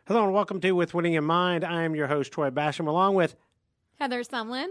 Hello and welcome to With Winning in Mind. I am your host, Troy Bassham, along with Heather Sumlin.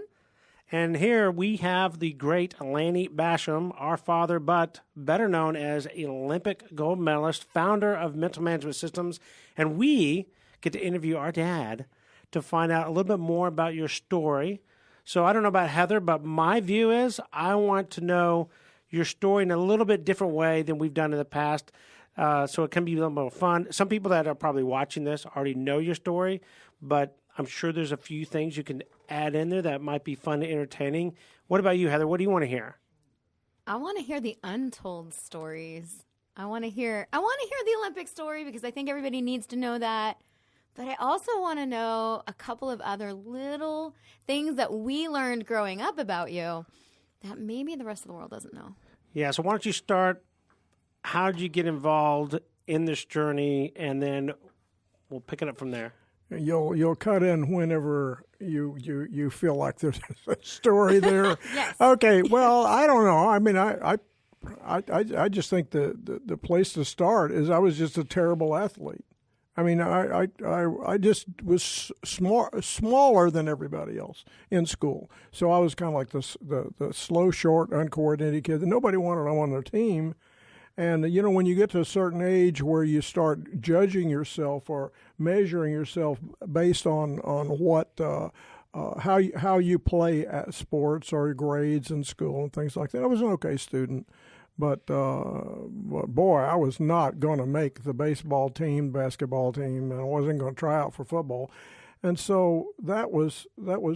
And here we have the great Lanny Bassham, our father, but better known as Olympic gold medalist, founder of Mental Management Systems. And we get to interview our dad to find out a little bit more about your story. So I don't know about Heather, but my view is I want to know your story in a little bit different way than we've done in the past. So it can be a little more fun. Some people that are probably watching this already know your story, but I'm sure there's a few things you can add in there that might be fun and entertaining. What about you, Heather? What do you want to hear? I want to hear the untold stories. I want to hear the Olympic story because I think everybody needs to know that. But I also want to know a couple of other little things that we learned growing up about you that maybe the rest of the world doesn't know. Yeah, so why don't you start? How did you get involved in this journey, and then we'll pick it up from there. You'll cut in whenever you feel like there's a story there. Yes. Okay. Well, I don't know. I mean, I just think the place to start is I was just a terrible athlete. I mean, I just was smaller than everybody else in school. So I was kind of like the slow, short, uncoordinated kid that nobody wanted on their team. And, you know, when you get to a certain age where you start judging yourself or measuring yourself based on what how you play at sports or grades in school and things like that, I was an okay student. But boy, I was not going to make the baseball team, basketball team, and I wasn't going to try out for football. And so that was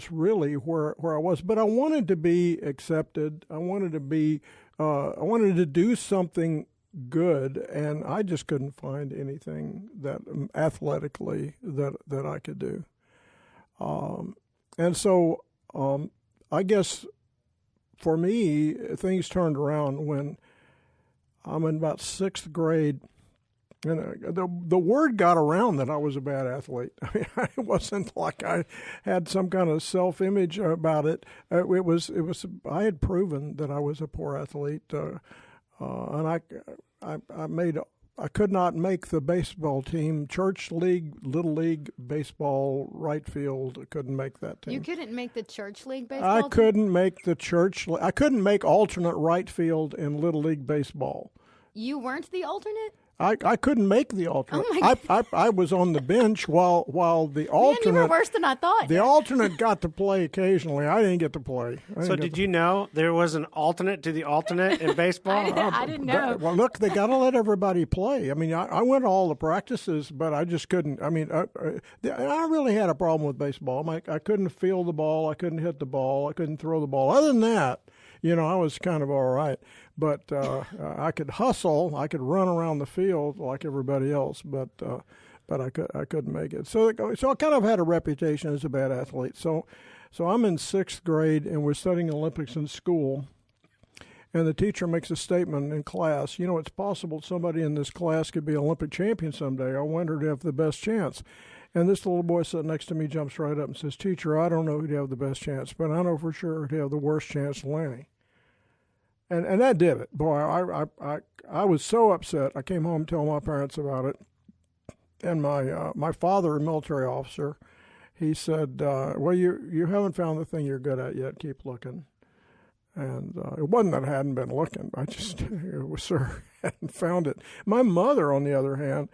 really where I was. But I wanted to be accepted. I wanted to do something good, and I just couldn't find anything that athletically that I could do. And so I guess for me, things turned around when I'm in about sixth grade. And the word got around that I was a bad athlete. I mean, it wasn't like I had some kind of self-image about it. It was. I had proven that I was a poor athlete, and I could not make the baseball team, church league, little league baseball, right field. I couldn't make that team. You couldn't make the church league baseball team? I couldn't make the church. I couldn't make alternate right field in little league baseball. You weren't the alternate? I couldn't make the alternate. Oh my God. I was on the bench while the alternate. Man, you were worse than I thought. The alternate got to play occasionally. I didn't get to play. So did you know there was an alternate to the alternate in baseball? I didn't know. Well, look, they got to let everybody play. I mean, I went to all the practices, but I just couldn't. I mean, I really had a problem with baseball. I couldn't feel the ball. I couldn't hit the ball. I couldn't throw the ball. Other than that, you know, I was kind of all right. But I could hustle. I could run around the field like everybody else. But I couldn't make it. So I kind of had a reputation as a bad athlete. So I'm in sixth grade, and we're studying Olympics in school. And the teacher makes a statement in class. You know, it's possible somebody in this class could be an Olympic champion someday. I wonder who'd have the best chance. And this little boy sitting next to me jumps right up and says, "Teacher, I don't know who'd have the best chance, but I know for sure who'd have the worst chance, Lanny." And that did it. Boy, I was so upset. I came home telling my parents about it. And my father, a military officer, he said, well, you haven't found the thing you're good at yet. Keep looking. And it wasn't that I hadn't been looking. I just, hadn't found it. My mother, on the other hand,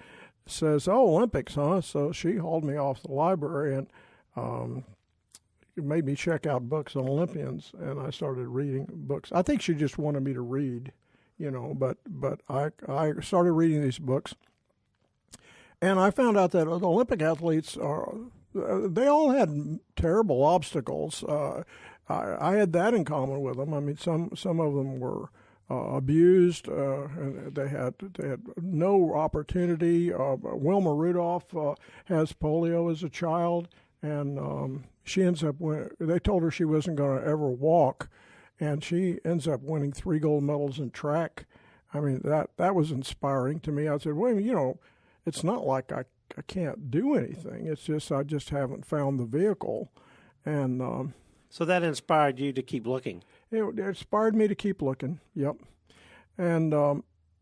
says, "Oh, Olympics, huh?" So she hauled me off the library and it made me check out books on Olympians, and I started reading books. I think she just wanted me to read, you know, but I started reading these books, and I found out that Olympic athletes they all had terrible obstacles. I had that in common with them. I mean, some of them were abused, and they had no opportunity. Wilma Rudolph has polio as a child, and she ends up they told her she wasn't going to ever walk, and she ends up winning 3 gold medals in track. I mean, that was inspiring to me. I said, well, you know, it's not like I can't do anything. It's just I just haven't found the vehicle. And so that inspired you to keep looking. It inspired me to keep looking, yep. And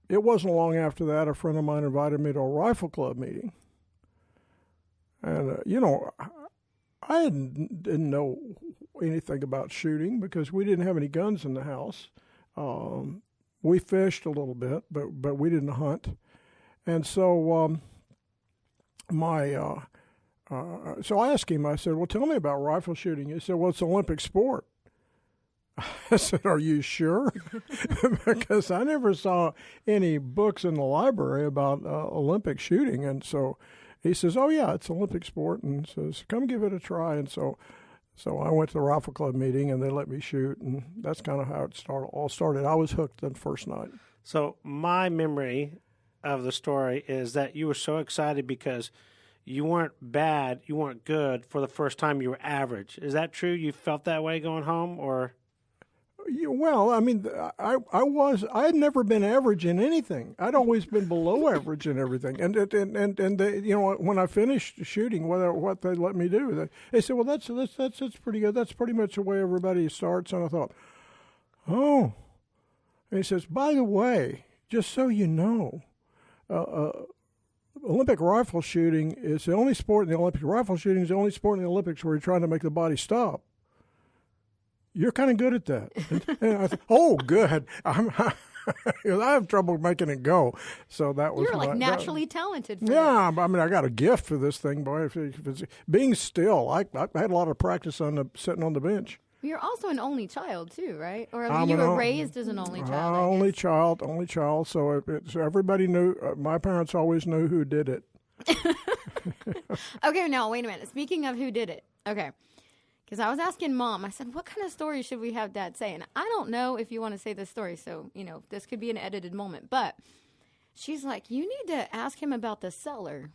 it wasn't long after that a friend of mine invited me to a rifle club meeting. And I didn't know anything about shooting because we didn't have any guns in the house. We fished a little bit, but we didn't hunt. And so so I asked him, I said, well, tell me about rifle shooting. He said, well, it's an Olympic sport. I said, are you sure? Because I never saw any books in the library about Olympic shooting. And so he says, oh, yeah, it's an Olympic sport. And says, come give it a try. And so I went to the rifle club meeting, and they let me shoot. And that's kind of how it all started. I was hooked the first night. So my memory of the story is that you were so excited because you weren't bad, you weren't good for the first time. You were average. Is that true? You felt that way going home, or? Well, I mean, I had never been average in anything. I'd always been below average in everything. And they, when I finished shooting, what they let me do, they said, well, that's pretty good. That's pretty much the way everybody starts. And I thought, oh. And he says, by the way, just so you know, Olympic rifle shooting is the only sport in the Olympics. Rifle shooting is the only sport in the Olympics where you're trying to make the body stop. You're kind of good at that. And I thought, oh, good. I have trouble making it go. So that was You're like naturally talented for yeah, but I mean, I got a gift for this thing, boy. If it's, being still, I had a lot of practice sitting on the bench. You're also an only child, too, right? Or you were raised as an only child? Only child. So everybody knew. My parents always knew who did it. Okay, now, wait a minute. Speaking of who did it. Okay. Because I was asking Mom, I said, what kind of story should we have Dad say? And I don't know if you want to say this story, so, this could be an edited moment. But she's like, you need to ask him about the cellar.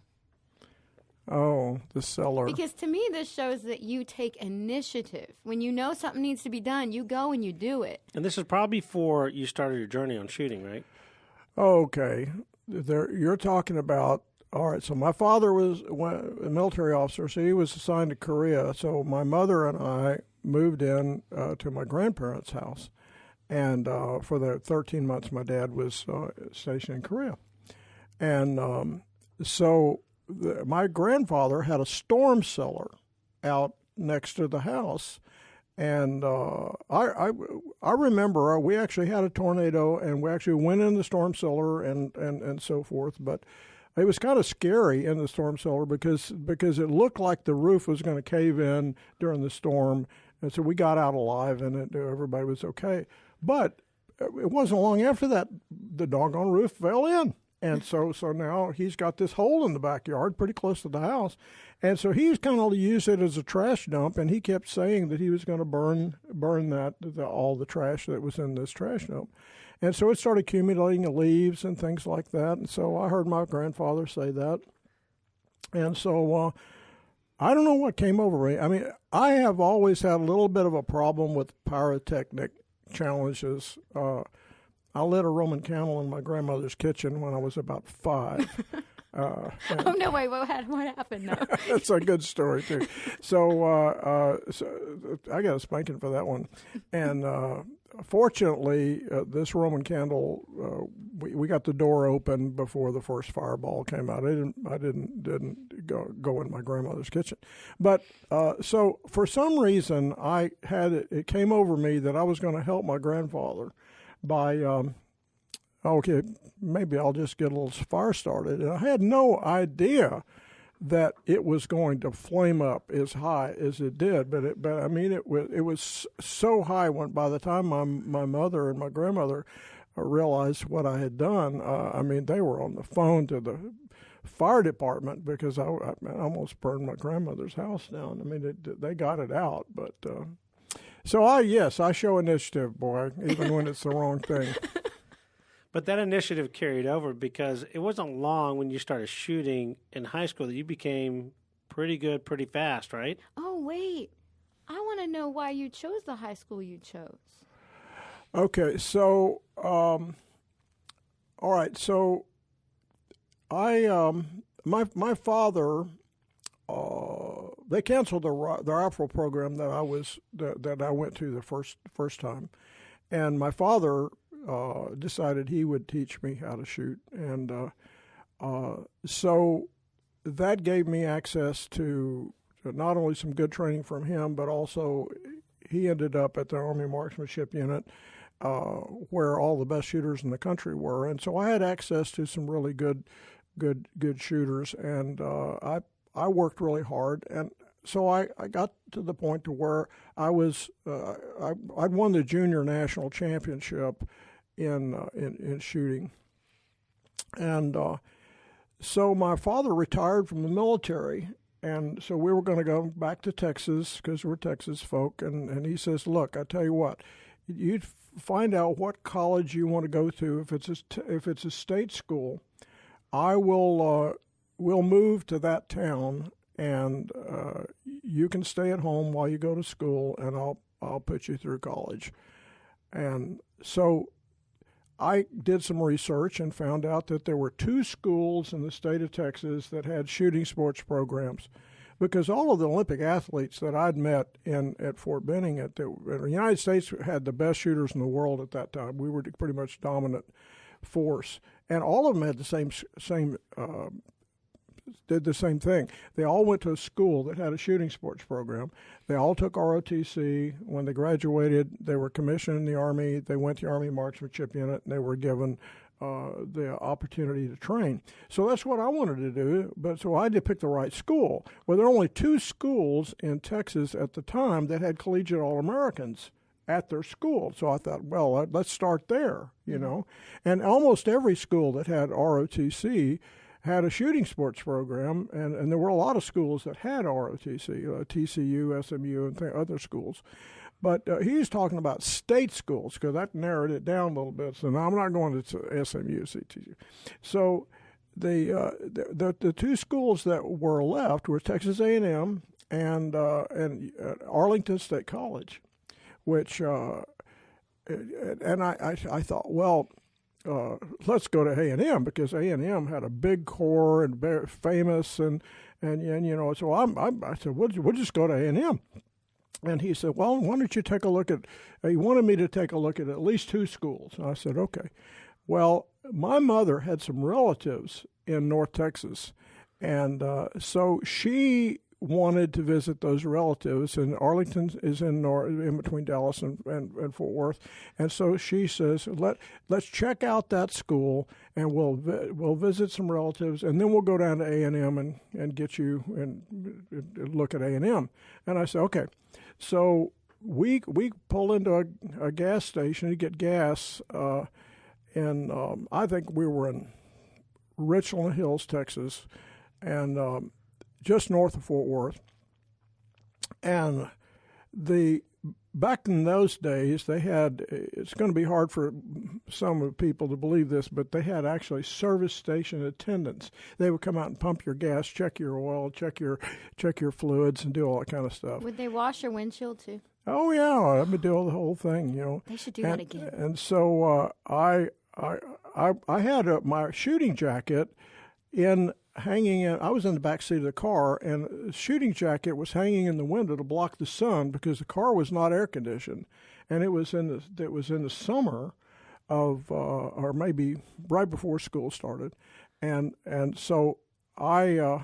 Oh, the cellar. Because to me, this shows that you take initiative. When you know something needs to be done, you go and you do it. And this is probably before you started your journey on shooting, right? Okay. You're talking about, all right, so my father was a military officer, so he was assigned to Korea. So my mother and I moved in to my grandparents' house. And for the 13 months, my dad was stationed in Korea. And so my grandfather had a storm cellar out next to the house. And I remember we actually had a tornado, and we actually went in the storm cellar and so forth. But it was kind of scary in the storm cellar because it looked like the roof was going to cave in during the storm. And so we got out alive, and everybody was okay. But it wasn't long after that the doggone roof fell in. And so now he's got this hole in the backyard pretty close to the house. And so he's kind of used it as a trash dump, and he kept saying that he was going to burn all the trash that was in this trash dump. And so it started accumulating leaves and things like that. And so I heard my grandfather say that. And so I don't know what came over me. I mean, I have always had a little bit of a problem with pyrotechnic challenges. I lit a Roman candle in my grandmother's kitchen when I was about 5. Oh, no, wait, what happened though? That's a good story, too. So I got a spanking for that one. And fortunately, this Roman candle, we got the door open before the first fireball came out. I didn't go in my grandmother's kitchen. But so for some reason, it came over me that I was going to help my grandfather by okay, maybe I'll just get a little fire started. And I had no idea that it was going to flame up as high as it did. But I mean, it was so high when by the time my mother and my grandmother realized what I had done, I mean, they were on the phone to the fire department because I almost burned my grandmother's house down. I mean, they got it out, but so I show initiative, boy, even when it's the wrong thing. But that initiative carried over because it wasn't long when you started shooting in high school that you became pretty good pretty fast, right? Oh, wait. I want to know why you chose the high school you chose. Okay, so, all right, so my father, they canceled the rifle program that I went to the first time, and my father decided he would teach me how to shoot, and so that gave me access to not only some good training from him, but also he ended up at the Army Marksmanship Unit, where all the best shooters in the country were, and so I had access to some really good shooters, and I worked really hard, and so I got to the point to where I'd won the junior national championship in shooting, and so my father retired from the military. And so we were going to go back to Texas because we're Texas folk. And he says, look, I tell you what, you find out what college you want to go to. If it's a state school, I will we'll move to that town, and you can stay at home while you go to school, and I'll put you through college. And so I did some research and found out that there were 2 schools in the state of Texas that had shooting sports programs, because all of the Olympic athletes that I'd met at Fort Benning, the United States had the best shooters in the world at that time. We were pretty much dominant force, and all of them had did the same thing. They all went to a school that had a shooting sports program. They all took ROTC. When they graduated, they were commissioned in the Army. They went to the Army Marksmanship Unit, and they were given the opportunity to train. So that's what I wanted to do, but so I had to pick the right school. Well, there were only 2 schools in Texas at the time that had collegiate All-Americans at their school. So I thought, well, let's start there, you know. And almost every school that had ROTC had a shooting sports program, and there were a lot of schools that had ROTC, TCU, SMU, and other schools. But he's talking about state schools, because that narrowed it down a little bit. So now I'm not going to SMU, TCU. So the 2 schools that were left were Texas A&M and Arlington State College, which and I thought, well, let's go to A&M, because A&M had a big core and very famous, and you know, so I said, we'll just go to A&M. And he said, well, why don't you take a look at, he wanted me to take a look at least 2 schools. And I said, okay. Well, my mother had some relatives in North Texas, and so she wanted to visit those relatives, and Arlington is in between Dallas and Fort Worth, and so she says, let's check out that school, and we'll visit some relatives, and then we'll go down to A&M and get you and look at A&M. And I said, okay. So we pull into a gas station to get gas, and I think we were in Richland Hills, Texas, and just north of Fort Worth. And back in those days, they had, it's going to be hard for some people to believe this, but they had actually service station attendants. They would come out and pump your gas, check your oil, check your fluids, and do all that kind of stuff. Would they wash your windshield too? Oh yeah, I would do the whole thing, you know. They should do that again. And so I had my shooting jacket hanging in. I was in the back seat of the car, and the shooting jacket was hanging in the window to block the sun, because the car was not air conditioned, and it was in the summer of or maybe right before school started, and so I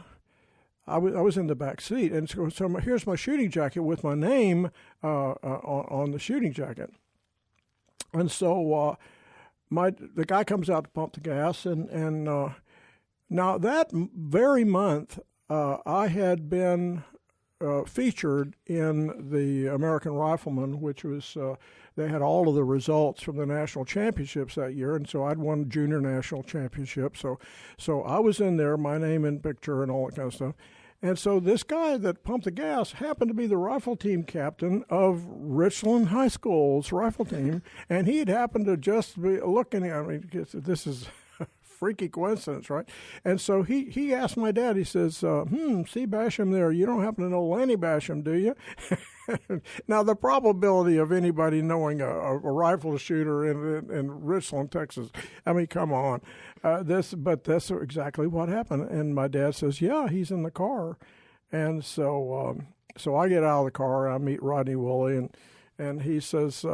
was in the back seat, and so here's my shooting jacket with my name on the shooting jacket, and so the guy comes out to pump the gas, and now, that very month, I had been featured in the American Rifleman, which was, they had all of the results from the national championships that year, and so I'd won junior national championship. So I was in there, my name and picture and all that kind of stuff. And so this guy that pumped the gas happened to be the rifle team captain of Richland High School's rifle team, and he had happened to just be looking at me. This is freaky coincidence, right? And so he asked my dad, he says, see Bassham there, you don't happen to know Lanny Bassham, do you? Now, the probability of anybody knowing a rifle shooter in Richland, Texas, I mean, come on. But that's exactly what happened. And my dad says, yeah, he's in the car. And so I get out of the car, I meet Rodney Woolley, and he says,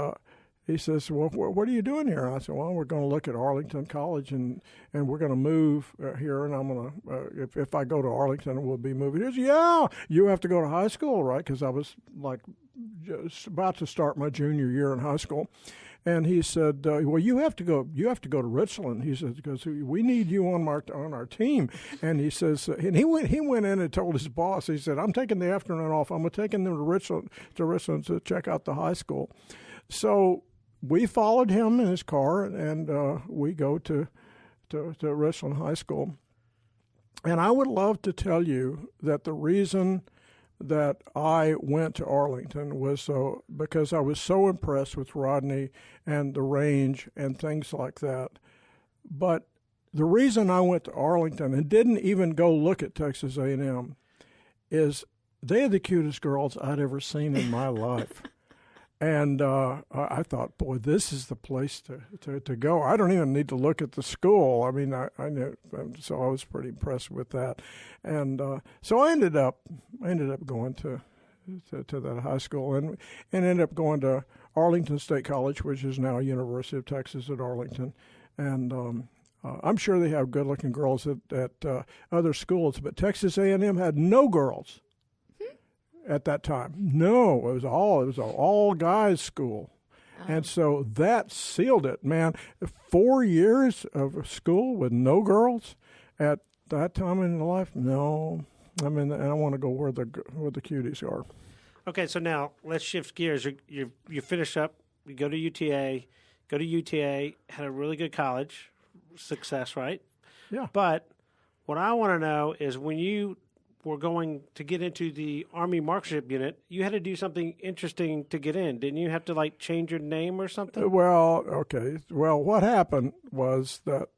he says, well, what are you doing here? And I said, well, we're going to look at Arlington College, and we're going to move here, and I'm going to, if I go to Arlington, we'll be moving. He says, yeah, you have to go to high school, right? Because I was like just about to start my junior year in high school. And he said, well, you have to go to Richland. He says, because we need you on our team. And he says, and he went in and told his boss, he said, I'm taking the afternoon off. I'm taking them to Richland to check out the high school. So we followed him in his car, and we go to Richland High School. And I would love to tell you that the reason that I went to Arlington was because I was so impressed with Rodney and the range and things like that. But the reason I went to Arlington and didn't even go look at Texas A&M is they had the cutest girls I'd ever seen in my life. And I thought, boy, this is the place to go. I don't even need to look at the school. I mean, I knew, so I was pretty impressed with that. And so I ended up going to that high school and ended up going to Arlington State College, which is now University of Texas at Arlington. And I'm sure they have good-looking girls at other schools, but Texas A&M had no girls. At that time, no, it was an all guys school, and so that sealed it, man. 4 years of school with no girls at that time in life. No, I mean, and I want to go where the cuties are. Okay, so now let's shift gears. You finish up, you go to UTA, had a really good college success, right? Yeah. But what I want to know is when you were going to get into the Army Marksmanship Unit, you had to do something interesting to get in. Didn't you have to, like, change your name or something? Well, okay. Well, what happened was that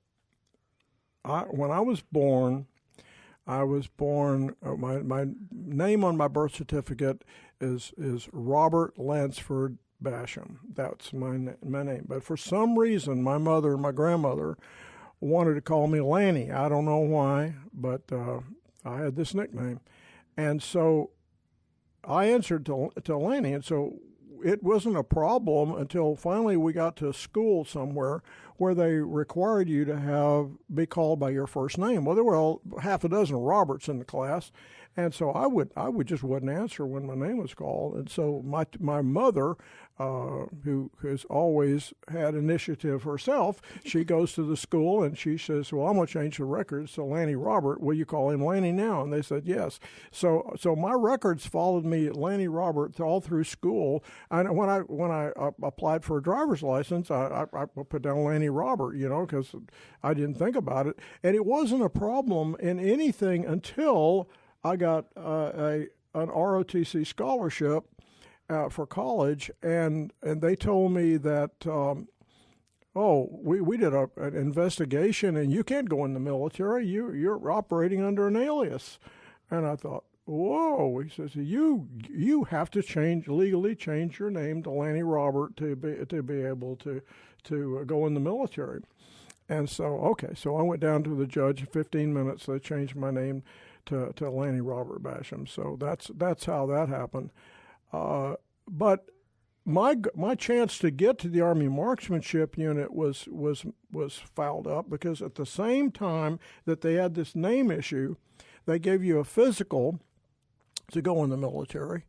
when I was born, my name on my birth certificate is Robert Lansford Bassham. That's my name. But for some reason, my mother and my grandmother wanted to call me Lanny. I don't know why, but I had this nickname. And so I answered to Lanny. And so it wasn't a problem until finally we got to school somewhere where they required you to be called by your first name. Well, there were half a dozen Roberts in the class. And so I would just wouldn't answer when my name was called. And so my mother, who has always had initiative herself, she goes to the school and she says, well, I'm going to change the records to Lanny Robert. Will you call him Lanny now? And they said, yes. So my records followed me, Lanny Robert, all through school. And when I applied for a driver's license, I put down Lanny Robert, because I didn't think about it. And it wasn't a problem in anything until I got an ROTC scholarship for college, and they told me that, we did an investigation, and you can't go in the military. You're operating under an alias. And I thought, whoa. He says, you have to legally change your name to Lanny Robert to be able to go in the military. And so I went down to the judge. In 15 minutes, they changed my name to Lanny Robert Bassham. So that's how that happened. But my chance to get to the Army Marksmanship Unit was fouled up because at the same time that they had this name issue, they gave you a physical to go in the military,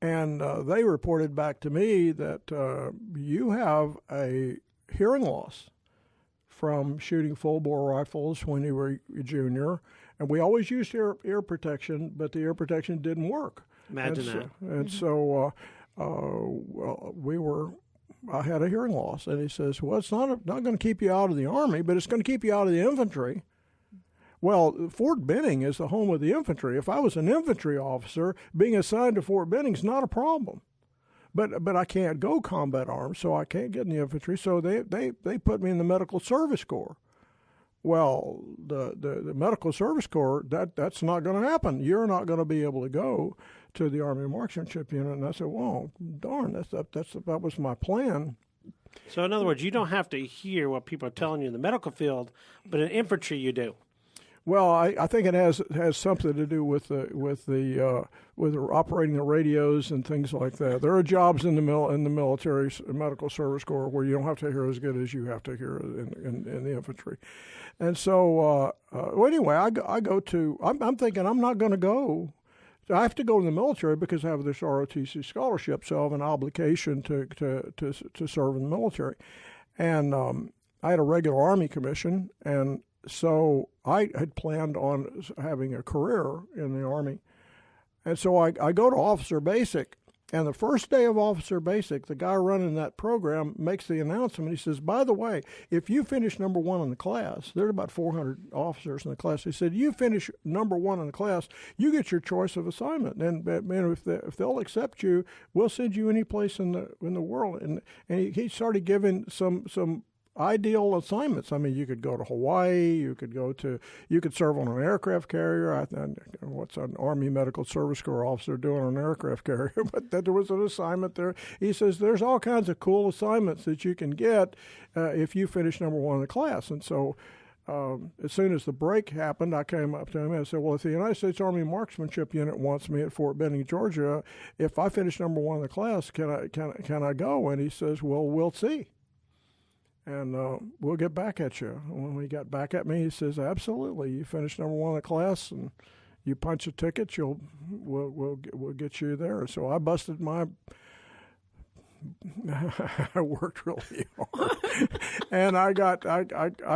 and they reported back to me that you have a hearing loss from shooting full-bore rifles when you were a junior. And we always used ear protection, but the ear protection didn't work. Imagine that. And so I had a hearing loss. And he says, well, it's not going to keep you out of the Army, but it's going to keep you out of the infantry. Well, Fort Benning is the home of the infantry. If I was an infantry officer, being assigned to Fort Benning is not a problem. But I can't go combat arms, so I can't get in the infantry. So they put me in the Medical Service Corps. Well, the Medical Service Corps, that's not going to happen. You're not going to be able to go to the Army Marksmanship Unit. And I said, well, darn, that was my plan. So in other words, you don't have to hear what people are telling you in the medical field, but in infantry you do. Well, I think it has something to do with operating the radios and things like that. There are jobs in the military medical service corps where you don't have to hear as good as you have to hear in the infantry. And so, well, anyway, I go to. I'm thinking I'm not going to go. I have to go to the military because I have this ROTC scholarship, so I have an obligation to serve in the military. And I had a regular Army commission, and so I had planned on having a career in the Army. And so I go to Officer Basic, and the first day of Officer Basic, the guy running that program makes the announcement. He says, by the way, if you finish number one in the class, there are about 400 officers in the class. He said, you finish number one in the class, you get your choice of assignment. And man, if they'll accept you, we'll send you any place in the world. And he started giving some ideal assignments. I mean, you could go to Hawaii, you could serve on an aircraft carrier. What's an Army Medical Service Corps officer doing on an aircraft carrier? But there was an assignment there. He says there's all kinds of cool assignments that you can get if you finish number one in the class. And so as soon as the break happened, I came up to him and I said, well, if the United States Army Marksmanship Unit wants me at Fort Benning, Georgia, if I finish number one in the class, can I go? And he says, well, we'll see. And we'll get back at you. When he got back at me, he says, absolutely. You finish number one in the class and you punch a ticket, we'll get you there. So I busted I worked really hard. And I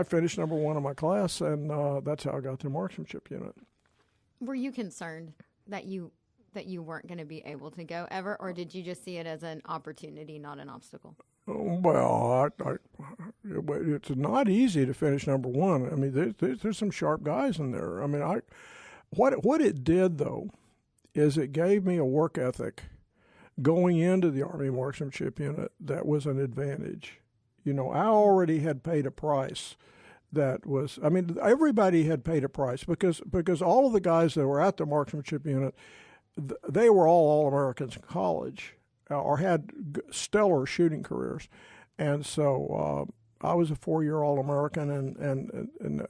finished number one in my class, and that's how I got the marksmanship unit. Were you concerned that you weren't going to be able to go ever, or did you just see it as an opportunity, not an obstacle? Well, it's not easy to finish number one. I mean, there's some sharp guys in there. I mean, what it did though, is it gave me a work ethic going into the Army Marksmanship Unit that was an advantage. You know, I already had paid a price. Everybody had paid a price because all of the guys that were at the Marksmanship Unit, they were all Americans in college. Or had stellar shooting careers, and so I was a 4-year All-American, and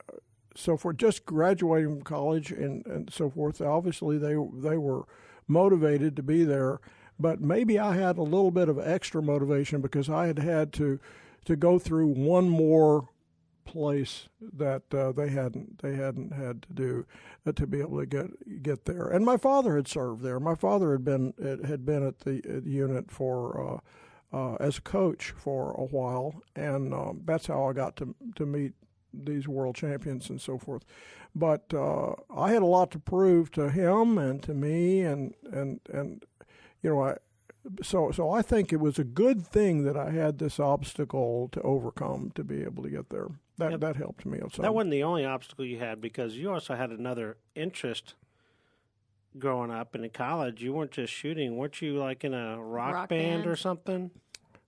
so forth. Just graduating from college and so forth. Obviously, they were motivated to be there, but maybe I had a little bit of extra motivation because I had to go through one more place that they hadn't had to do to be able to get there. And my father had served there. My father had been at the unit for as a coach for a while, and that's how I got to meet these world champions and so forth. But I had a lot to prove to him and to me, and you know, So I think it was a good thing that I had this obstacle to overcome to be able to get there. That helped me. That wasn't the only obstacle you had, because you also had another interest growing up and in college. You weren't just shooting. Weren't you like in a rock band or something?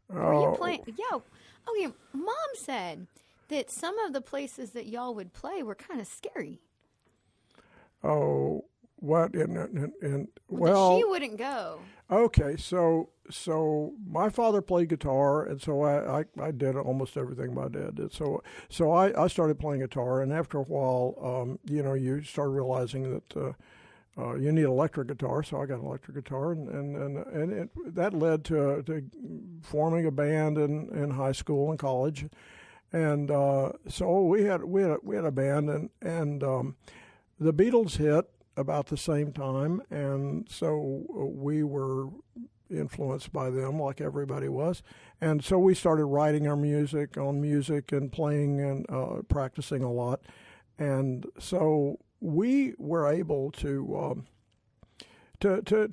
Were you playing? Okay, Mom said that some of the places that y'all would play were kind of scary. Oh, what? Well, she wouldn't go. Okay, so my father played guitar, and so I did almost everything my dad did. So I started playing guitar, and after a while, you start realizing that you need electric guitar. So I got an electric guitar, and that led to forming a band in high school and college, and so we had a band, and the Beatles hit about the same time, and so we were influenced by them like everybody was, and so we started writing our music and playing and practicing a lot, and so we were able to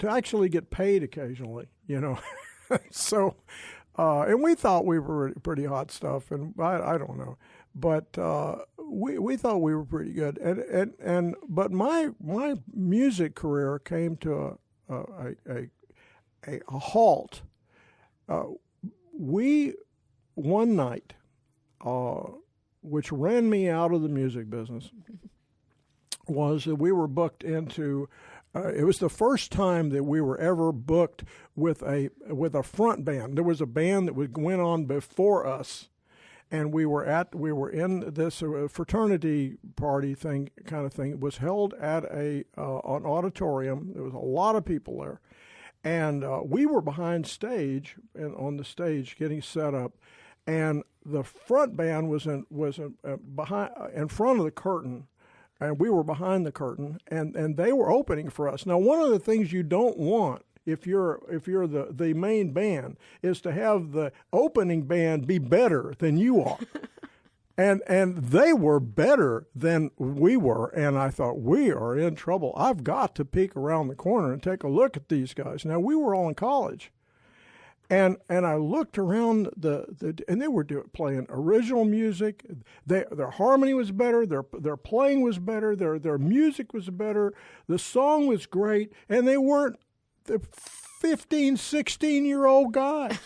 actually get paid occasionally, so and we thought we were pretty hot stuff, and I don't know. But we thought we were pretty good, but my music career came to a halt. One night, which ran me out of the music business, was that we were booked into. It was the first time that we were ever booked with a front band. There was a band that went on before us. and we were in this fraternity party thing kind of thing. It was held at an auditorium. There was a lot of people there, and we were behind stage and on the stage getting set up, and the front band was behind in front of the curtain. And we were behind the curtain, and they were opening for us. Now, one of the things you don't want if you're the main band is to have the opening band be better than you are. and they were better than we were, and I thought, we are in trouble. I've got to peek around the corner and take a look at these guys. Now, we were all in college. And I looked around and they were playing original music. Their harmony was better. Their playing was better. Their music was better. The song was great, and they weren't the 15, 16-year-old guys.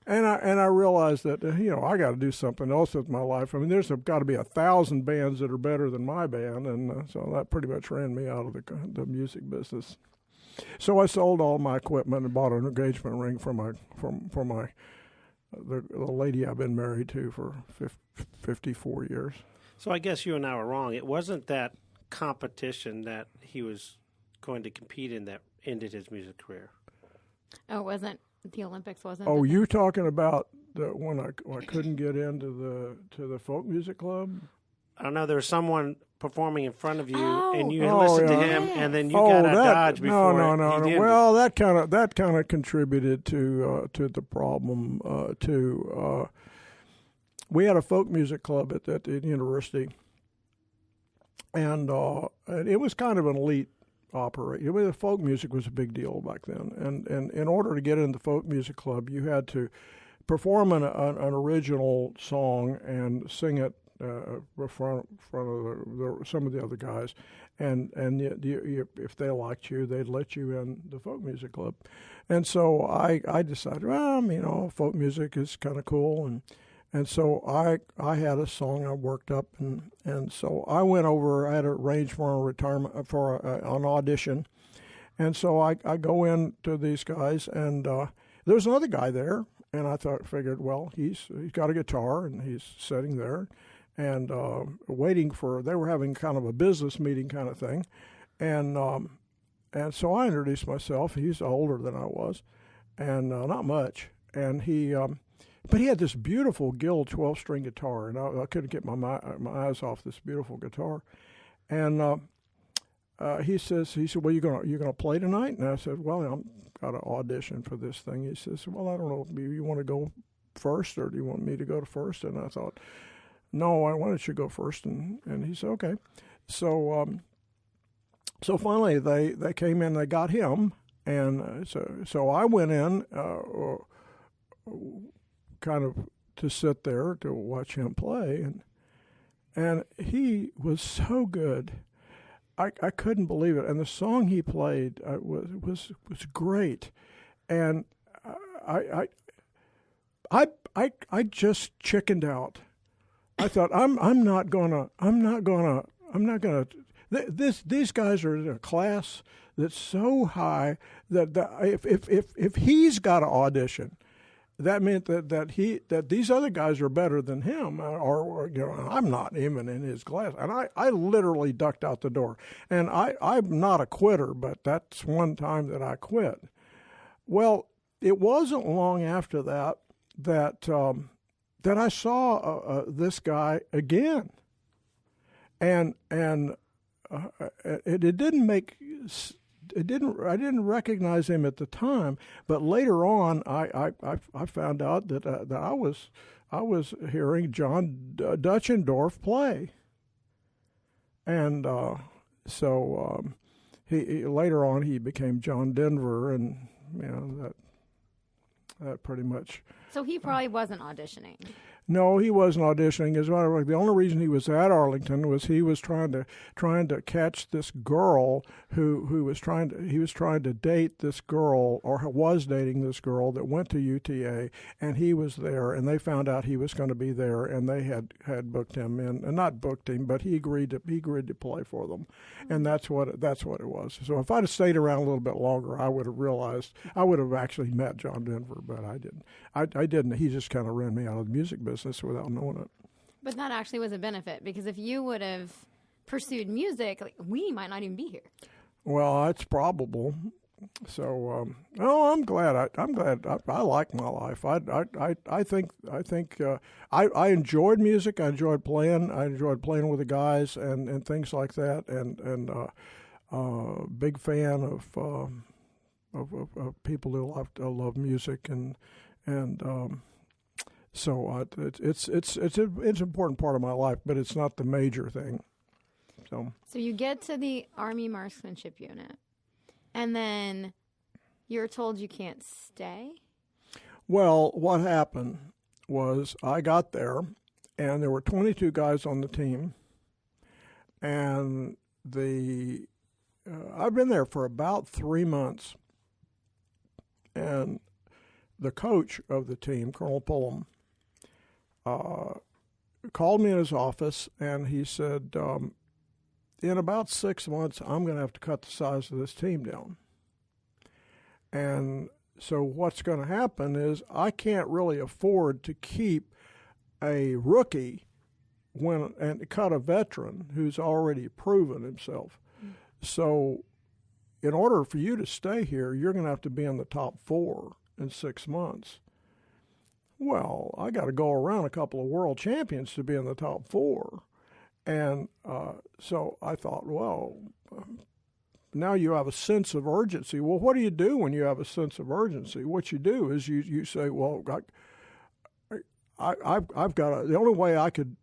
And I realized that I got to do something else with my life. I mean, there's got to be 1,000 bands that are better than my band, and so that pretty much ran me out of the music business. So I sold all my equipment and bought an engagement ring for the lady I've been married to for 54 years. So I guess you and I were wrong. It wasn't that competition that he was going to compete in that ended his music career. Oh, it wasn't the Olympics, wasn't? Oh, you talking about when I couldn't get into the folk music club? I don't know. There was someone performing in front of you, and you Oh, listened yeah. to him, and then you got a dodge before. No. Well, that kind of contributed to the problem too. We had a folk music club at the university, and it was kind of an elite operation. The folk music was a big deal back then, and in order to get in the folk music club, you had to perform an original song and sing it in front of some of the other guys, and if they liked you, they'd let you in the folk music club. And so I decided, well, folk music is kind of cool, and so I had a song I worked up, and so I went over. I had arranged for an audition, and so I go in to these guys, and there's another guy there, and I figured, well, he's got a guitar, and he's sitting there. And waiting they were having kind of a business meeting kind of thing. And so I introduced myself. He's older than I was, and not much. And but he had this beautiful Gill 12-string guitar, and I couldn't get my eyes off this beautiful guitar. And he said, well, you gonna play tonight? And I said, well, I've got an audition for this thing. He says, well, I don't know, you want to go first, or do you want me to go first? And I thought, no, why don't you go first? And he said, okay. So finally they came in, they got him, and so I went in kind of to sit there to watch him play, and he was so good. I couldn't believe it, and the song he played was great, and I just chickened out. I thought I'm not gonna. These guys are in a class that's so high that if he's got an audition, that meant that these other guys are better than him, or I'm not even in his class, and I literally ducked out the door. And I'm not a quitter, but that's one time that I quit. Well, it wasn't long after that I saw this guy again, and it didn't make I didn't recognize him at the time, but later on I found out that I was hearing John Dutchendorf play, and so he later on he became John Denver, and that pretty much. So he probably wasn't auditioning. No, he wasn't auditioning. As a matter of fact, the only reason he was at Arlington was he was trying to catch this girl who was trying to date this girl, or was dating this girl that went to UTA, and he was there, and they found out he was going to be there, and they had booked him in, and not booked him, but he agreed to play for them, and that's what it was. So if I'd have stayed around a little bit longer, I would have realized I would have actually met John Denver, but I didn't. I didn't. He just kind of ran me out of the music business. business without knowing it. But that actually was a benefit, because if you would have pursued music, like, we might not even be here. Well, it's probable. So, I'm glad. I'm glad. I like my life. I think I enjoyed music. I enjoyed playing. I enjoyed playing with the guys and things like that. And big fan of people who love music and so it's an important part of my life, but it's not the major thing. So you get to the Army Marksmanship Unit, and then you're told you can't stay? Well, what happened was I got there, and there were 22 guys on the team, and I've been there for about 3 months, and the coach of the team, Colonel Pullum, called me in his office, and he said, in about 6 months, I'm going to have to cut the size of this team down. And so what's going to happen is I can't really afford to keep a rookie and cut a veteran who's already proven himself. Mm. So in order for you to stay here, you're going to have to be in the top 4 in 6 months. Well, I got to go around a couple of world champions to be in the top 4. And so I thought, well, now you have a sense of urgency. Well, what do you do when you have a sense of urgency? What you do is you say, well, I've got the only way I could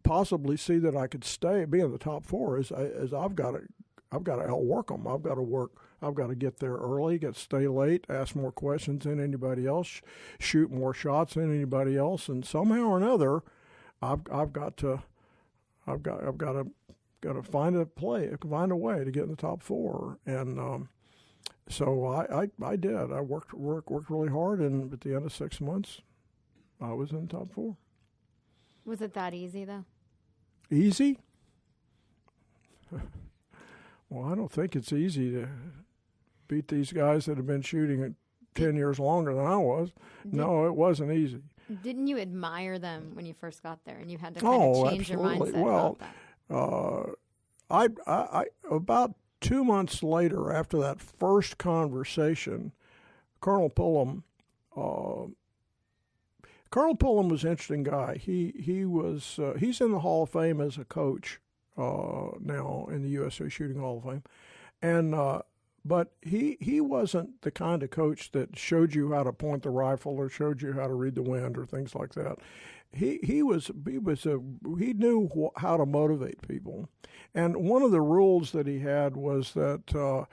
possibly see that I could be in the top 4 is I've got to outwork them. I've got to work. I've got to get there early, stay late, ask more questions than anybody else, shoot more shots than anybody else, and somehow or another, I've got to find a way to get in the top 4, and so I did. I worked really hard, and at the end of 6 months, I was in the top 4. Was it that easy though? Easy? Well, I don't think it's easy to beat these guys that have been shooting at 10 years longer than I was. No, it wasn't easy. Didn't you admire them when you first got there, and you had to kind of change absolutely. your mindset about that? I about 2 months later, after that first conversation, Colonel Pullum was an interesting guy. He's in the Hall of Fame as a coach now in the USA Shooting Hall of Fame, and but he wasn't the kind of coach that showed you how to point the rifle or showed you how to read the wind or things like that. He knew how to motivate people, and one of the rules that he had was that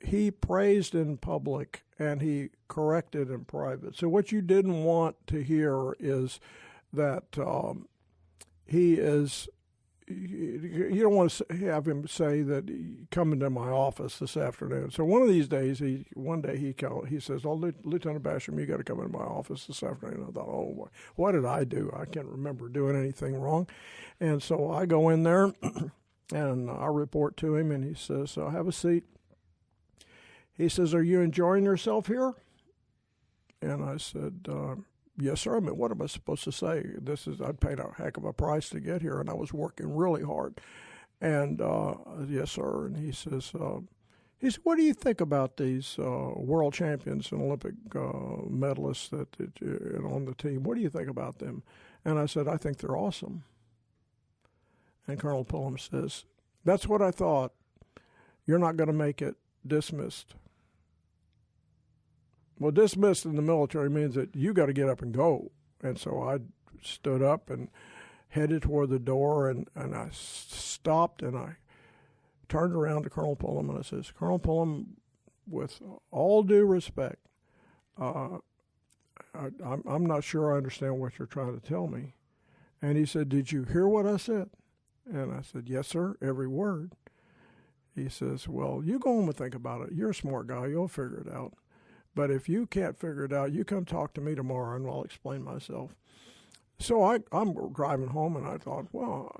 he praised in public and he corrected in private. So what you didn't want to hear is that he is. You don't want to have him say that come into my office this afternoon. So one of these days, he says, "Oh, Lieutenant Bassham, you got to come into my office this afternoon." I thought, "Oh boy, what did I do? I can't remember doing anything wrong." And so I go in there, and I report to him, and he says, "Have a seat." He says, "Are you enjoying yourself here?" And I said, "Yes, sir." I mean, what am I supposed to say? I paid a heck of a price to get here, and I was working really hard. And yes, sir. And he says, "What do you think about these world champions and Olympic medalists that on the team? What do you think about them?" And I said, "I think they're awesome." And Colonel Pullum says, "That's what I thought. You're not going to make it. Dismissed." Well, dismissed in the military means that you got to get up and go. And so I stood up and headed toward the door, and I stopped, and I turned around to Colonel Pullum, and I says, "Colonel Pullum, with all due respect, I'm not sure I understand what you're trying to tell me." And he said, "Did you hear what I said?" And I said, "Yes, sir, every word." He says, "Well, you go home and think about it. You're a smart guy. You'll figure it out. But if you can't figure it out, you come talk to me tomorrow, and I'll explain myself." So I'm driving home, and I thought, well,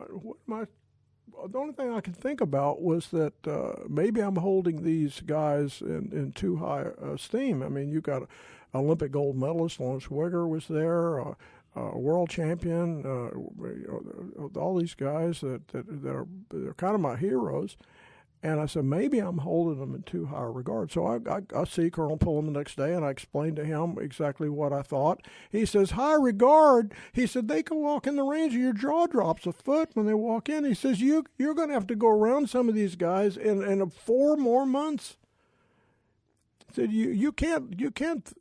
the only thing I could think about was that maybe I'm holding these guys in too high esteem. I mean, you got Olympic gold medalist Lawrence Wigger was there. world champion, all these guys that are they're kind of my heroes. And I said, maybe I'm holding them in too high regard. So I see Colonel Pullum the next day, and I explained to him exactly what I thought. He says, high regard. He said, they can walk in the range and your jaw drops a foot when they walk in. He says, you're going to have to go around some of these guys in 4 more months. He said, you can't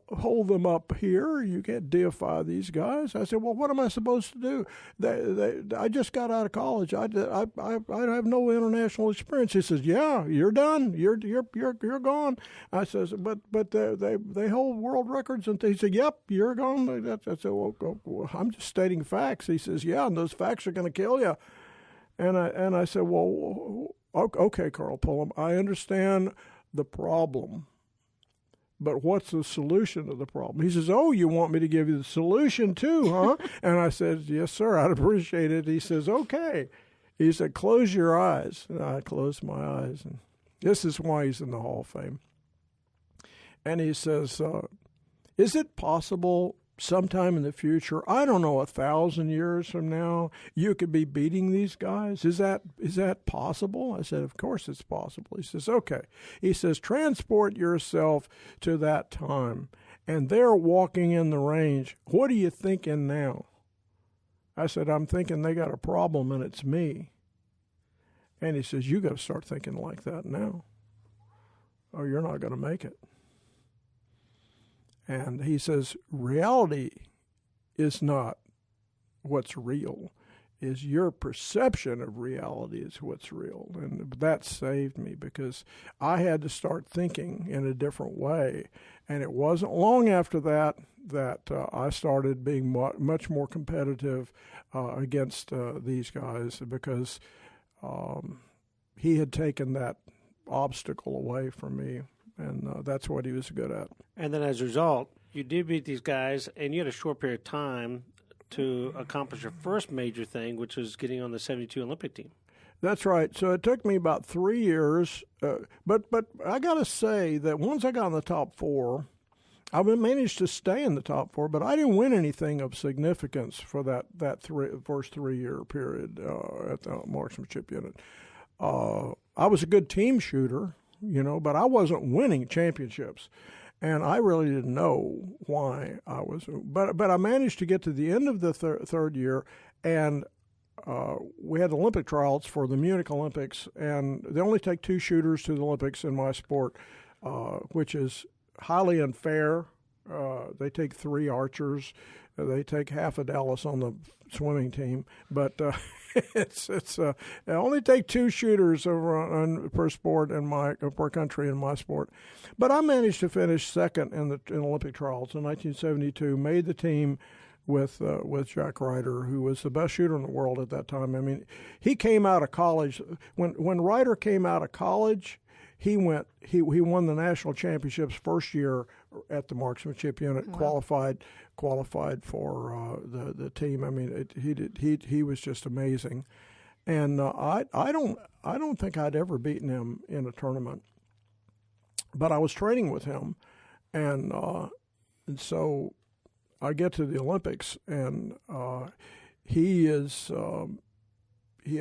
hold them up here. You can't deify these guys. I said, well, what am I supposed to do? I just got out of college. I have no international experience. He says, yeah, you're done. You're gone. I says, but they hold world records. And he said, yep, you're gone. I said, well, I'm just stating facts. He says, yeah, and those facts are going to kill you. And I said, well, okay, Colonel Pullum, I understand the problem, but what's the solution to the problem? He says, oh, you want me to give you the solution too, huh? And I said, yes, sir, I'd appreciate it. He says, okay. He said, close your eyes. And I closed my eyes. And this is why he's in the Hall of Fame. And he says, is it possible sometime in the future, I don't know, 1,000 years from now, you could be beating these guys? Is that possible? I said, of course it's possible. He says, okay. He says, transport yourself to that time, and they're walking in the range. What are you thinking now? I said, I'm thinking they got a problem, and it's me. And he says, you got to start thinking like that now, or you're not going to make it. And he says, reality is not what's real, is your perception of reality is what's real. And that saved me because I had to start thinking in a different way. And it wasn't long after that I started being much more competitive against these guys because he had taken that obstacle away from me. And that's what he was good at. And then as a result, you did beat these guys, and you had a short period of time to accomplish your first major thing, which was getting on the 72 Olympic team. That's right. So it took me about 3 years. But I got to say that once I got in the top 4, I managed to stay in the top 4, but I didn't win anything of significance for that first 3-year period at the marksmanship unit. I was a good team shooter, but I wasn't winning championships. And I really didn't know why I was. But I managed to get to the end of the third year, and we had Olympic trials for the Munich Olympics, and they only take 2 shooters to the Olympics in my sport, which is highly unfair. They take 3 archers. They take half of Dallas on the swimming team, but it's they only take 2 shooters per sport per country in my sport. But I managed to finish second in Olympic trials in 1972. Made the team with Jack Ryder, who was the best shooter in the world at that time. I mean, he came out of college when Ryder came out of college. He won the national championships first year at the marksmanship unit. Wow. Qualified for the team. I mean, he was just amazing, and I don't think I'd ever beaten him in a tournament, but I was training with him, and so I get to the Olympics, and he and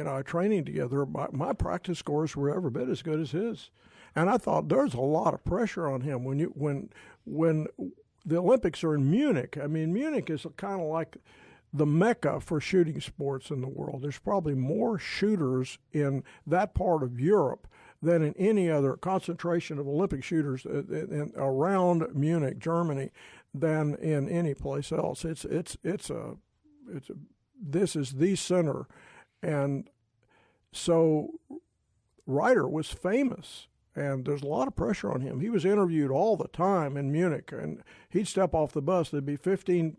I training together. My practice scores were every bit as good as his. And I thought there's a lot of pressure on him when the Olympics are in Munich. I mean, Munich is kind of like the mecca for shooting sports in the world. There's probably more shooters in that part of Europe than in any other concentration of Olympic shooters around Munich, Germany, than in any place else. This is the center, and so Ryder was famous. And there's a lot of pressure on him. He was interviewed all the time in Munich, and he'd step off the bus. There'd be 15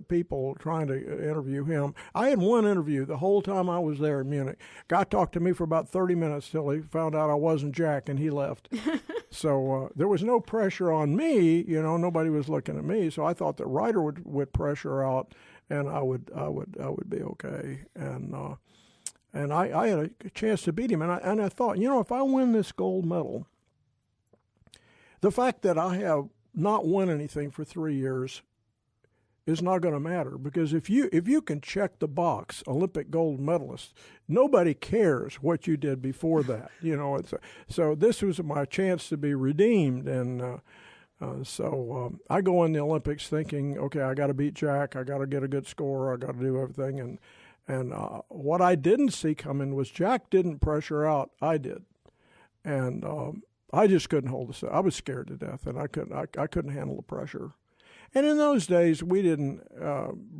people trying to interview him. I had one interview the whole time I was there in Munich. Guy talked to me for about 30 minutes till he found out I wasn't Jack, and he left. So there was no pressure on me. Nobody was looking at me. So I thought that Ryder would pressure out, and I would be okay. And I had a chance to beat him. And I thought, if I win this gold medal, the fact that I have not won anything for 3 years is not going to matter, because if you can check the box Olympic gold medalist, nobody cares what you did before that. So this was my chance to be redeemed, and so I go in the Olympics thinking, okay, I got to beat Jack, I got to get a good score, I got to do everything, and what I didn't see coming was Jack didn't pressure out, I did, and I just couldn't hold this. I was scared to death, and I couldn't handle the pressure. And in those days, we didn't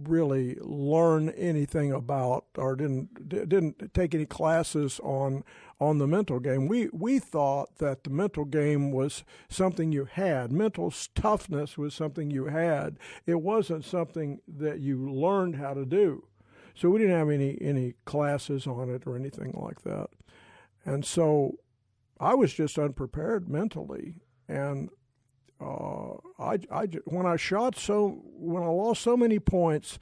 really learn anything about, or didn't take any classes on the mental game. We thought that the mental game was something you had. Mental toughness was something you had. It wasn't something that you learned how to do. So we didn't have any classes on it or anything like that. And so I was just unprepared mentally, and when I lost so many points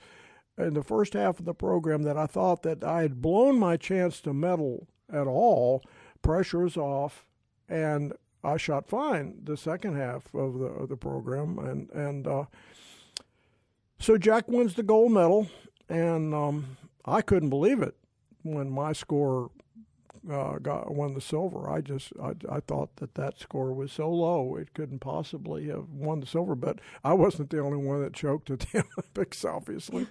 in the first half of the program that I thought that I had blown my chance to medal at all, pressure was off, and I shot fine the second half of the program, and so Jack wins the gold medal, and I couldn't believe it when my score won the silver. I thought that score was so low it couldn't possibly have won the silver, but I wasn't the only one that choked at the Olympics, obviously.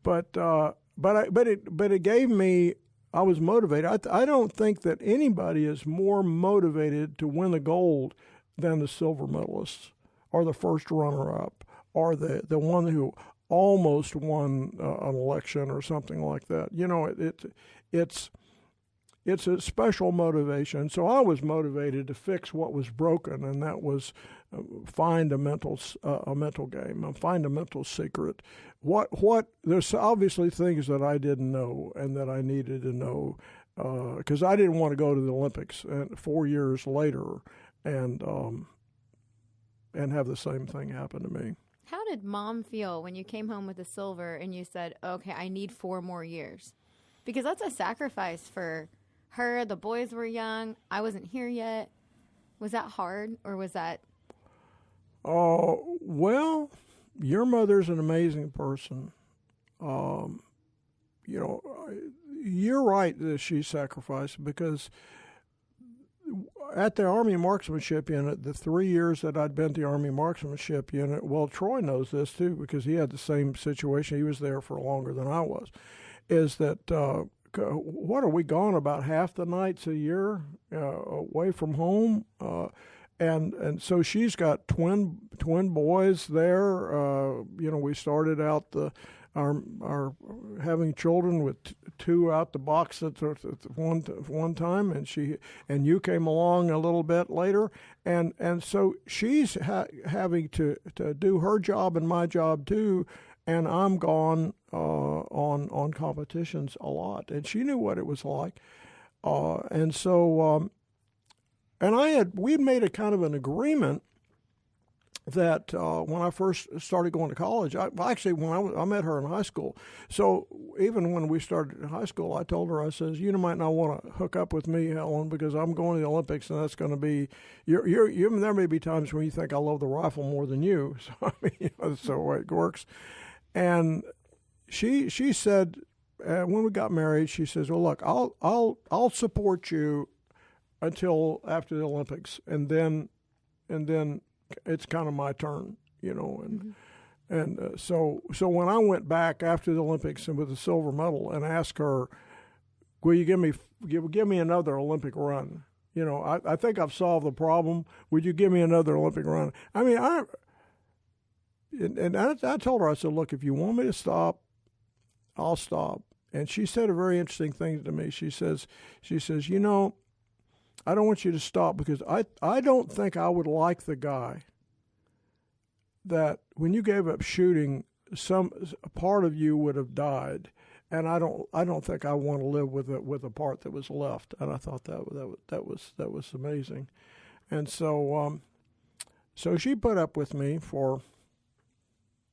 But it gave me. I was motivated. I don't think that anybody is more motivated to win the gold than the silver medalists, or the first runner-up, or the one who almost won an election or something like that. It's a special motivation. So I was motivated to fix what was broken, and that was find a mental game, and find a mental secret. There's obviously things that I didn't know and that I needed to know, because I didn't want to go to the Olympics 4 years later and have the same thing happen to me. How did Mom feel when you came home with the silver and you said, "Okay, I need 4 more years"? Because that's a sacrifice for her. The boys were young. I wasn't here yet. Was that hard, or was that? Well, your mother's an amazing person. You're right that she sacrificed, because at the Army Marksmanship Unit, the 3 years that I'd been at the Army Marksmanship Unit, well, Troy knows this too, because he had the same situation. He was there for longer than I was, is that what are we gone about half the nights a year away from home, and so she's got twin boys there. We started out our having children with two out the box at one time, and you came along a little bit later, and so she's having to do her job and my job too. And I'm gone on competitions a lot, and she knew what it was like, and so we'd made a kind of an agreement that when I first started going to college, I met her in high school. So even when we started in high school, I told her, I says, you might not want to hook up with me, Helen, because I'm going to the Olympics, and that's going to be there may be times when you think I love the rifle more than you. So I mean, that's the way it works. And she said, when we got married, she says, well, look, I'll support you until after the Olympics, and then it's kind of my turn, and so when I went back after the Olympics and with the silver medal and asked her, will you give me another Olympic run? I think I've solved the problem. Would you give me another Olympic run? I mean, I told her, I said, look, if you want me to stop, I'll stop. And she said a very interesting thing to me. She says, I don't want you to stop, because I don't think I would like the guy that when you gave up shooting, a part of you would have died, and I don't think I want to live with a part that was left. And I thought that was amazing, and so she put up with me for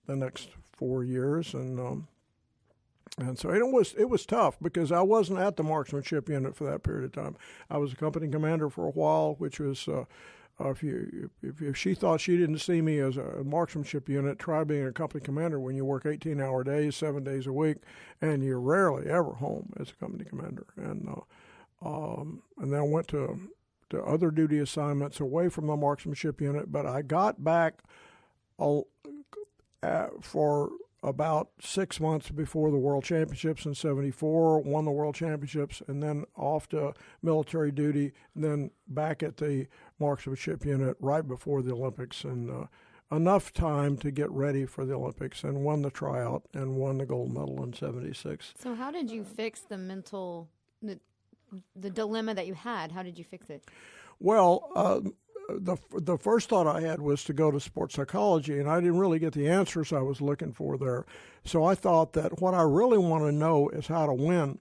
the next 4 years, and so it was tough, because I wasn't at the marksmanship unit for that period of time. I was a company commander for a while, which was if she thought she didn't see me as a marksmanship unit, try being a company commander when you work 18-hour days, 7 days a week, and you're rarely ever home as a company commander. And then I went to other duty assignments away from the marksmanship unit, but I got back for about 6 months before the World Championships in '74, won the World Championships, and then off to military duty, and then back at the marksmanship unit right before the Olympics, and enough time to get ready for the Olympics, and won the tryout and won the gold medal in '76. So how did you fix the mental, the dilemma that you had? How did you fix it? Well, the first thought I had was to go to sports psychology, and I didn't really get the answers I was looking for there. So I thought that what I really want to know is how to win.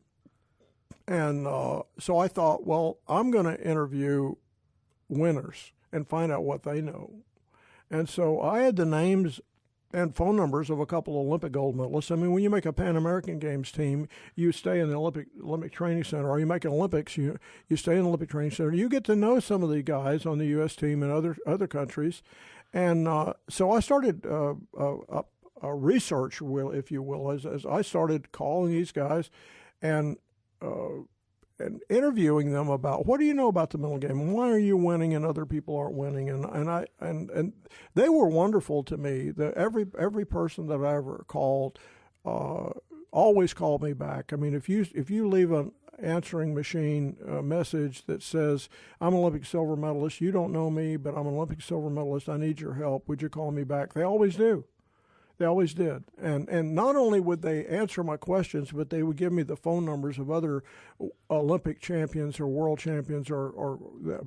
And so I thought, well, I'm going to interview winners and find out what they know. And so I had the names and phone numbers of a couple of Olympic gold medalists. I mean, when you make a Pan American Games team, you stay in the Olympic Training Center, or you make an Olympics, you stay in the Olympic Training Center. You get to know some of the guys on the U.S. team in other countries. And so I started a research, if you will, as I started calling these guys and interviewing them about, what do you know about the mental game? Why are you winning and other people aren't winning? And they were wonderful to me. Every person that I ever called always called me back. I mean, if you leave an answering machine message that says, I'm an Olympic silver medalist, you don't know me, but I'm an Olympic silver medalist, I need your help, would you call me back? They always do. They always did. And not only would they answer my questions, but they would give me the phone numbers of other Olympic champions or world champions or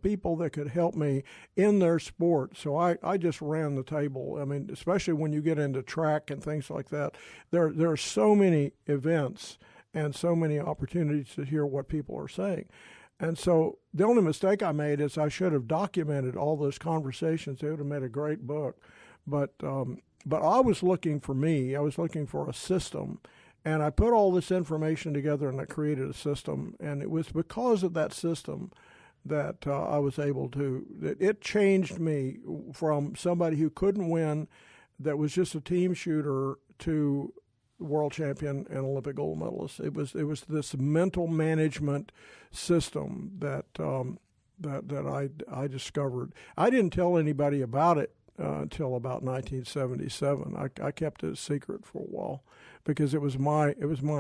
people that could help me in their sport. So I just ran the table. I mean, especially when you get into track and things like that, there are so many events and so many opportunities to hear what people are saying. And so the only mistake I made is I should have documented all those conversations. They would have made a great book. But I was looking for me. I was looking for a system. And I put all this information together and I created a system. And it was because of that system that I was able to, that it changed me from somebody who couldn't win, that was just a team shooter, to world champion and Olympic gold medalist. It was this mental management system that I discovered. I didn't tell anybody about it until about 1977. I kept it a secret for a while because it was my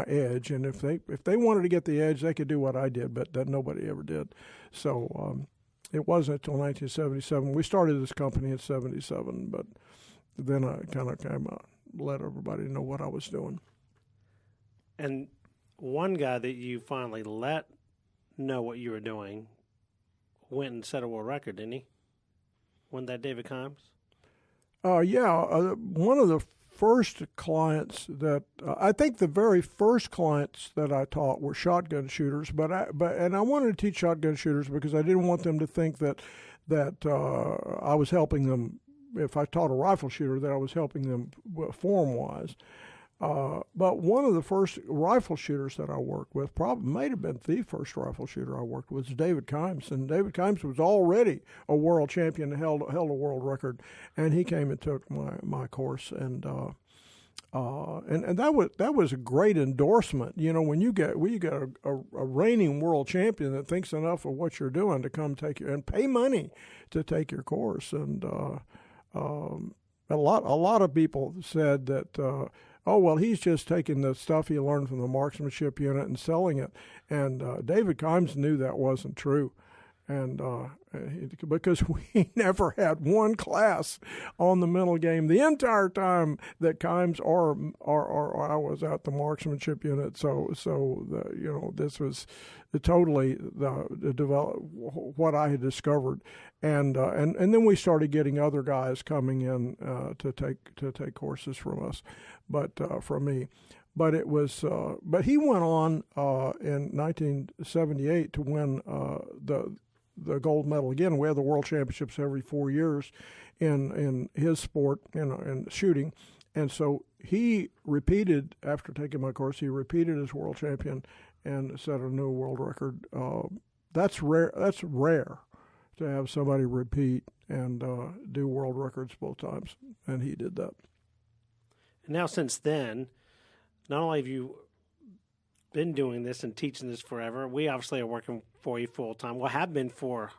edge, and if they wanted to get the edge, they could do what I did, but that nobody ever did. So it wasn't until 1977. We started this company in '77, but then I kind of let everybody know what I was doing. And one guy that you finally let know what you were doing went and set a world record, didn't he? Wasn't that David Kimes? One of the first clients that I think the very first clients that I taught were shotgun shooters, but I wanted to teach shotgun shooters because I didn't want them to think that I was helping them. If I taught a rifle shooter, that I was helping them form-wise. But one of the first rifle shooters that I worked with, probably might have been the first rifle shooter I worked with, was David Kimes. And David Kimes was already a world champion, held a world record, and he came and took my course. And that was a great endorsement. You know, when you get a reigning world champion that thinks enough of what you're doing to come take you and pay money to take your course. And a lot of people said that, oh, well, he's just taking the stuff he learned from the marksmanship unit and selling it. And David Kimes knew that wasn't true. And because we never had one class on the mental game the entire time that Kimes or I was at the marksmanship unit. This was totally what I had discovered, and then we started getting other guys coming in to take courses from us, from me. But it was. But he went on in 1978 to win the gold medal again. We have the world championships every 4 years in his sport, in shooting. And so he repeated, after taking my course, he repeated as world champion and set a new world record. That's rare to have somebody repeat and do world records both times, and he did that. And now since then, not only have you been doing this and teaching this forever, we obviously are working for you full time. Well, have been for,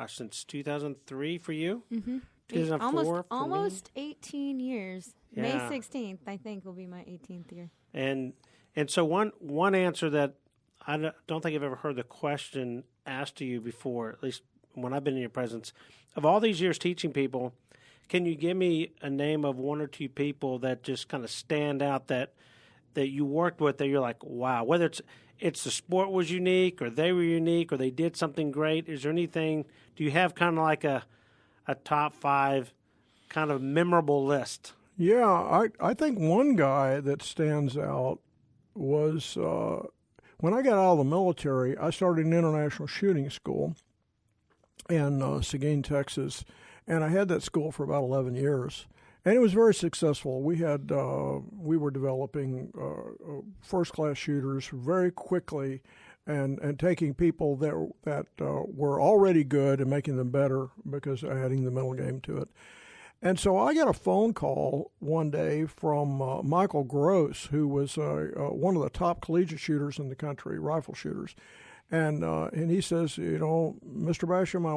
since 2003 for you? Mm-hmm. 2004 almost 18 years. Yeah. May 16th, I think, will be my 18th year. And so one answer that I don't think I've ever heard the question asked to you before, at least when I've been in your presence, of all these years teaching people, can you give me a name of one or two people that just kind of stand out that you worked with that you're like, wow, whether it's the sport was unique or they were unique or they did something great? Is there anything, do you have kind of like a top 5 kind of memorable list? Yeah, I think one guy that stands out was when I got out of the military, I started an international shooting school in Seguin, Texas, and I had that school for about 11 years. And it was very successful. We were developing first-class shooters very quickly, and taking people that were already good and making them better because of adding the mental game to it. And so I got a phone call one day from Michael Gross, who was one of the top collegiate shooters in the country, rifle shooters. And he says, Mr. Bassham, I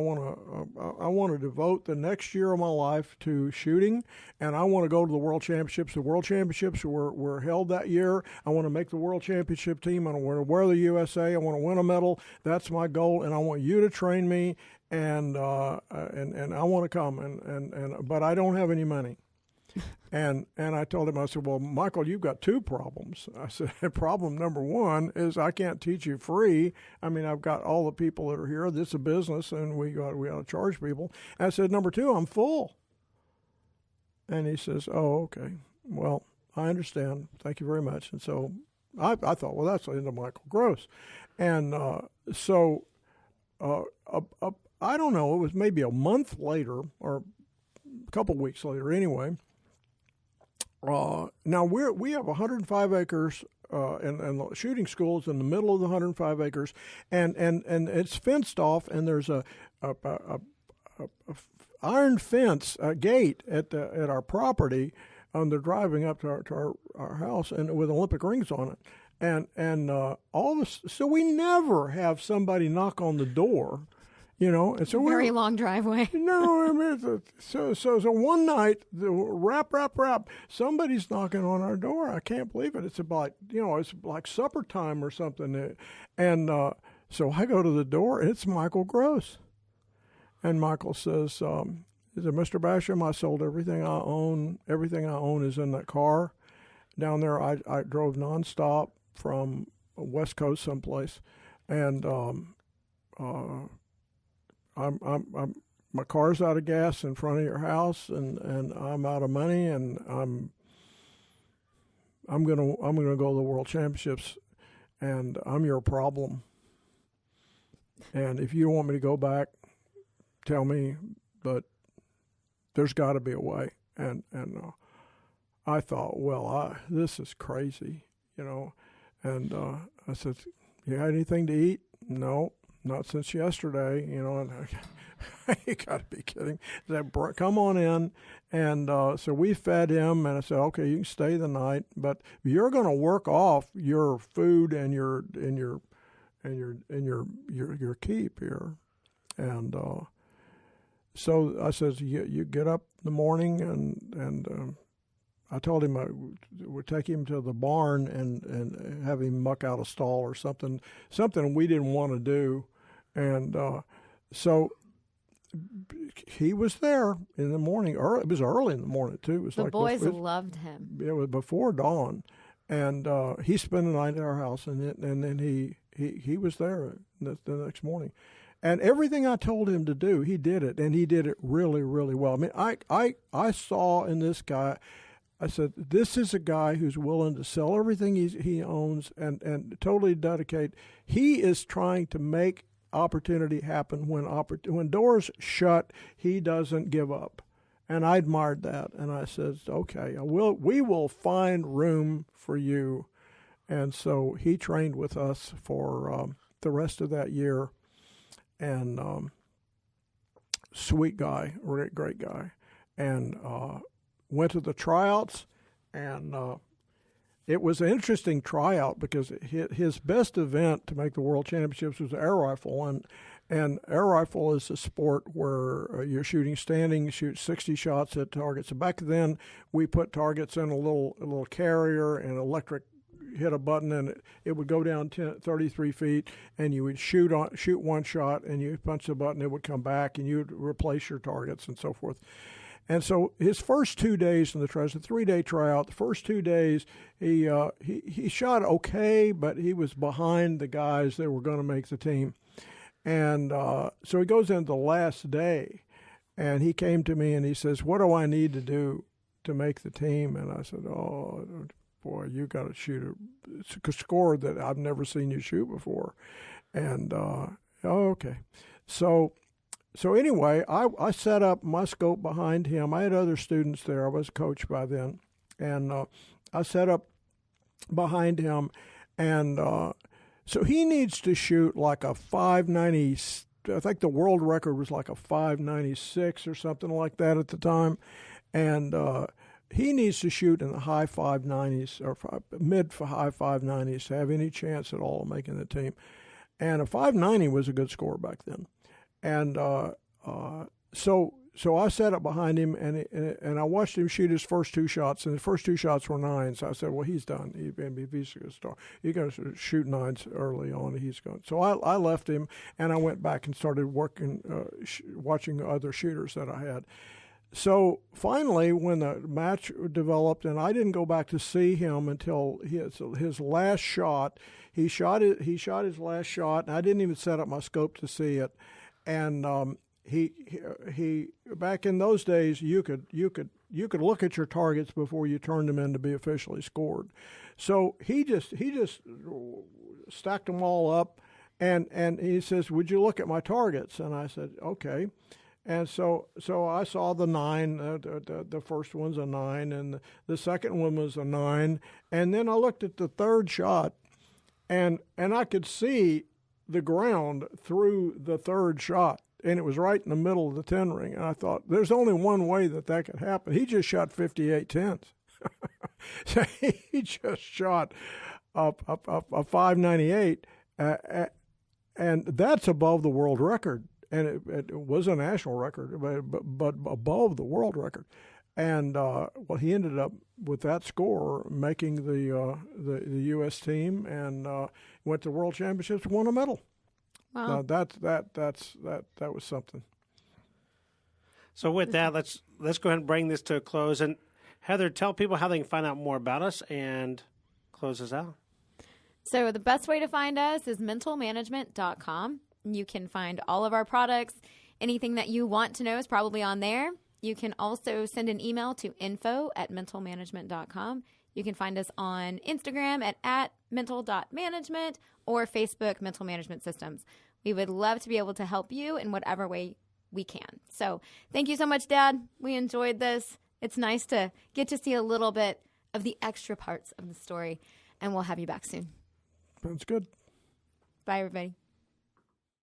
want to devote the next year of my life to shooting, and I want to go to the World Championships. The World Championships were held that year. I want to make the World Championship team. I want to wear the USA. I want to win a medal. That's my goal, and I want you to train me, and I want to come, but I don't have any money. And I told him, I said, well, Michael, you've got 2 problems. I said, problem number 1 is I can't teach you free. I mean, I've got all the people that are here. This is a business, and we got to charge people. And I said, number 2, I'm full. And he says, oh, okay. Well, I understand. Thank you very much. And so I thought, well, that's the end of Michael Gross. And so I don't know, it was maybe a month later or a couple weeks later anyway. Now we have 105 acres and the shooting school's in the middle of the 105 acres, and it's fenced off, and there's a iron fence, a gate at our property, and they're driving up to our house, and with Olympic rings on it, and all this. So we never have somebody knock on the door. And so very long driveway. No, I mean, so one night, rap, somebody's knocking on our door. I can't believe it. It's about, it's like supper time or something. And so I go to the door, and it's Michael Gross. And Michael says, Mr. Bassham, I sold everything I own. Everything I own is in that car. Down there, I drove nonstop from West Coast someplace, and I'm my car's out of gas in front of your house, and I'm out of money, and I'm gonna go to the World Championships, and I'm your problem. And if you don't want me to go back, tell me, but there's got to be a way. And I thought, well, this is crazy, And I said, you had anything to eat? No. Not since yesterday, and you got to be kidding. He said, come on in. And so we fed him, and I said, okay, you can stay the night, but you're going to work off your food and your keep here. And so I said, you get up in the morning, and I told him I would take him to the barn and have him muck out a stall or something we didn't want to do. And so he was there in the morning. It was early in the morning, too. It was the boys loved him. It was before dawn. And he spent the night at our house, and then he was there the next morning. And everything I told him to do, he did it, and he did it really, really well. I mean, I saw in this guy, I said, this is a guy who's willing to sell everything he owns and totally dedicate. He is trying to make opportunity happen. When doors shut, he doesn't give up. And I admired that. And I said, okay, we will find room for you. And so he trained with us for the rest of that year. And sweet guy, great guy, and went to the tryouts, and it was an interesting tryout because his best event to make the World Championships was air rifle, and air rifle is a sport where you're shooting standing, you shoot 60 shots at targets. So back then, we put targets in a little carrier and electric hit a button, and it would go down 33 feet, and you would shoot one shot, and you punch the button, it would come back, and you'd replace your targets and so forth. And so his first 2 days in the trial, it's a 3-day tryout. The first 2 days, he shot okay, but he was behind the guys that were going to make the team. And so he goes into the last day, and he came to me and he says, "What do I need to do to make the team?" And I said, "Oh, boy, you got to shoot a score that I've never seen you shoot before." And okay. So anyway, I set up my scope behind him. I had other students there. I was a coach by then. And I set up behind him. And so he needs to shoot like a 590. I think the world record was like a 596 or something like that at the time. And he needs to shoot in the high 590s or mid to high 590s to have any chance at all of making the team. And a 590 was a good score back then. And so I sat up behind him, and I watched him shoot his first 2 shots, and the first 2 shots were 9s. So I said, "Well, he's done. He's a good star. He's going to shoot 9s early on. He's going." So I left him, and I went back and started working, watching other shooters that I had. So finally, when the match developed, and I didn't go back to see him until his last shot. He shot his last shot, and I didn't even set up my scope to see it. And he back in those days, you could look at your targets before you turned them in to be officially scored. So he just stacked them all up, and he says, "Would you look at my targets?" And I said, "Okay." And so I saw the 9. The first one's a 9, and the second one was a 9. And then I looked at the third shot, and I could see the ground through the third shot, and it was right in the middle of the 10 ring. And I thought, there's only one way that could happen. He just shot 58 10s. So he just shot a 598, and that's above the world record. And it was a national record, but above the world record. And he ended up with that score making the U.S. team and went to World Championships, won a medal. Wow. That was something. So with that, let's go ahead and bring this to a close. And Heather, tell people how they can find out more about us and close us out. So the best way to find us is mentalmanagement.com. You can find all of our products. Anything that you want to know is probably on there. You can also send an email to info@mentalmanagement.com. You can find us on Instagram at mental.management or Facebook, Mental Management Systems. We would love to be able to help you in whatever way we can. So thank you so much, Dad. We enjoyed this. It's nice to get to see a little bit of the extra parts of the story, and we'll have you back soon. Sounds good. Bye, everybody.